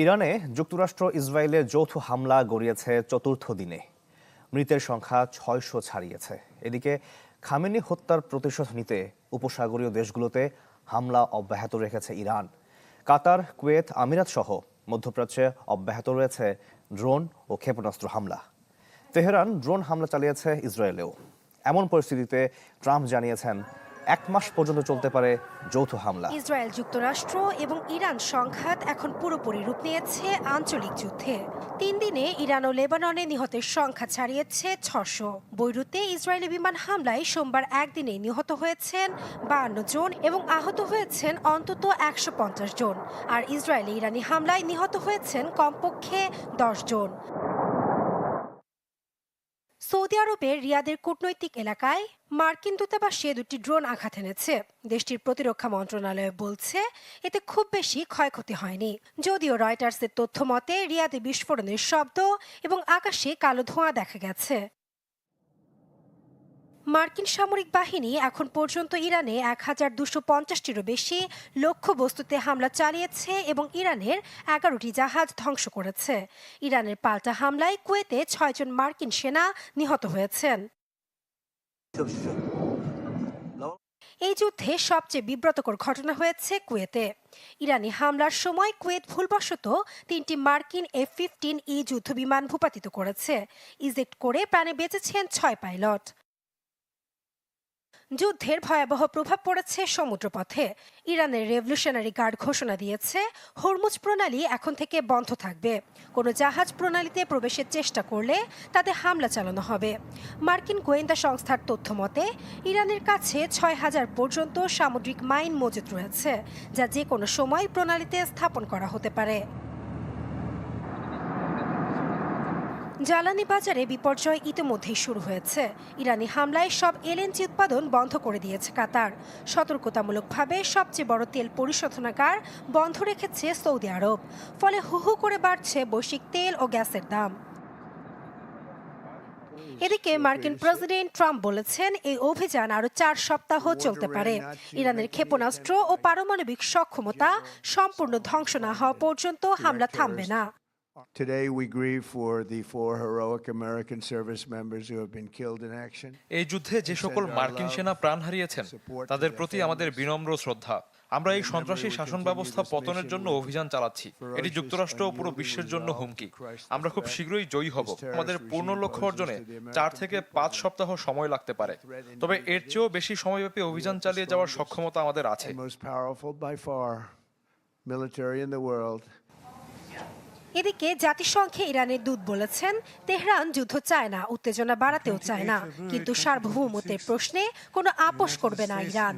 ইরানে যুক্তরাষ্ট্র ইসরায়েলের যৌথ হামলা গড়িয়েছে চতুর্থ দিনে। মৃতের সংখ্যা ৬০০ ছাড়িয়েছে। এদিকে খামেনি হত্যার প্রতিশোধ নিতে উপসাগরীয় দেশগুলোতে হামলা অব্যাহত রেখেছে ইরান। কাতার, কুয়েত, আমিরাত সহ মধ্যপ্রাচ্যে অব্যাহত রয়েছে ড্রোন ও ক্ষেপণাস্ত্র হামলা। তেহরান ড্রোন হামলা চালিয়েছে ইসরায়েলেও। এমন পরিস্থিতিতে ট্রাম্প জানিয়েছেন ১ মাস পর্যন্ত চলতে পারে যৌথ হামলা। ইসরায়েল, যুক্তরাষ্ট্র এবং ইরান সংঘাত এখন পুরোপুরি রূপ নিয়েছে আঞ্চলিক যুদ্ধে। ৩ দিনে ইরান ও লেবাননে নিহতের সংখ্যা ছাড়িয়েছে ৬০০। বৈরুতে ইসরায়েলি বিমান হামলায় সোমবার একদিনে নিহত হয়েছেন ৫২ জন এবং আহত হয়েছেন অন্তত ১৫০ জন। আর ইসরায়েলি ইরানি হামলায় নিহত হয়েছেন কমপক্ষে ১০ জন। সৌদি আরবের রিয়াদের কূটনৈতিক এলাকায় মার্কিন দূতাবাসে ২টি ড্রোন আঘাত এনেছে। দেশটির প্রতিরক্ষা মন্ত্রণালয় বলছে এতে খুব বেশি ক্ষয়ক্ষতি হয়নি। যদিও রয়টার্সের তথ্য মতে রিয়াদে বিস্ফোরণের শব্দ এবং আকাশে কালো ধোঁয়া দেখা গেছে। মার্কিন সামরিক বাহিনী এখন পর্যন্ত ইরানে ১,২৫০টিরও বেশি লক্ষ্যবস্তুতে হামলা চালিয়েছে এবং ইরানের ১১টি জাহাজ ধ্বংস করেছে। ইরানের পাল্টা হামলায় কুয়েতে ৬ জন মার্কিন সেনা নিহত হয়েছেন। এই যুদ্ধে সবচেয়ে বিব্রতকর ঘটনা হয়েছে কুয়েতে। ইরানি হামলার সময় কুয়েত ভুলবশত ৩টি মার্কিন F-15E যুদ্ধবিমান ভূপাতিত করেছে। ইজেক্ট করে প্রাণে বেঁচেছেন ৬ পাইলট। যুদ্ধের ভয়াবহ প্রভাব পড়েছে সমুদ্রপথে। ইরানের রেভলিউশনারি গার্ড ঘোষণা দিয়েছে হরমুজ প্রণালী এখন থেকে বন্ধ থাকবে। কোনো জাহাজ প্রণালীতে প্রবেশের চেষ্টা করলে তাতে হামলা চালানো হবে। মার্কিন গোয়েন্দা সংস্থার তথ্য মতে ইরানের কাছে ৬,০০০ পর্যন্ত সামুদ্রিক মাইন মজুত রয়েছে, যা যে কোনো সময় প্রণালীতে স্থাপন করা হতে পারে। জ্বালানি বাজারে বিপর্যয় ইতিমধ্যেই শুরু হয়েছে। ইরানি হামলায় সব এলএনজি উৎপাদন বন্ধ করে দিয়েছে কাতার। সতর্কতামূলকভাবে সবচেয়ে বড় তেল পরিশোধনাগার বন্ধ রেখেছে সৌদি আরব। ফলে হু হু করে বাড়ছে বৈশ্বিক তেল ও গ্যাসের দাম। এদিকে মার্কিন প্রেসিডেন্ট ট্রাম্প বলেছেন এই অভিযান আরো ৪ সপ্তাহ চলতে পারে। ইরানের ক্ষেপণাস্ত্র ও পারমাণবিক সক্ষমতা সম্পূর্ণ ধ্বংস না হওয়া পর্যন্ত হামলা থামবে না। Today we grieve for the 4 heroic American service members who have been killed in action. এই যুদ্ধে যে সকল মার্কিন সেনা প্রাণ হারিয়েছেন তাদের প্রতি আমাদের বিনম্র শ্রদ্ধা। আমরা এই সন্ত্রাসী শাসন ব্যবস্থা পতনের জন্য অভিযান চালাচ্ছি। এটি যুক্তরাষ্ট্র ও পুরো বিশ্বের জন্য হুমকি। আমরা খুব শীঘ্রই জয়ী হব। আমাদের পূর্ণ লক্ষ্য অর্জনে ৪ থেকে ৫ সপ্তাহ সময় লাগতে পারে, তবে এর চেয়েও বেশি সময়ব্যাপী অভিযান চালিয়ে যাওয়ার সক্ষমতা আমাদের আছে। এদিকে জাতিসংঘে ইরানের দূত বলেছেন তেহরান যুদ্ধ চায় না, উত্তেজনা বাড়াতেও চায় না, কিন্তু সার্বভৌমত্বের প্রশ্নে কোনো আপোষ করবে না ইরান।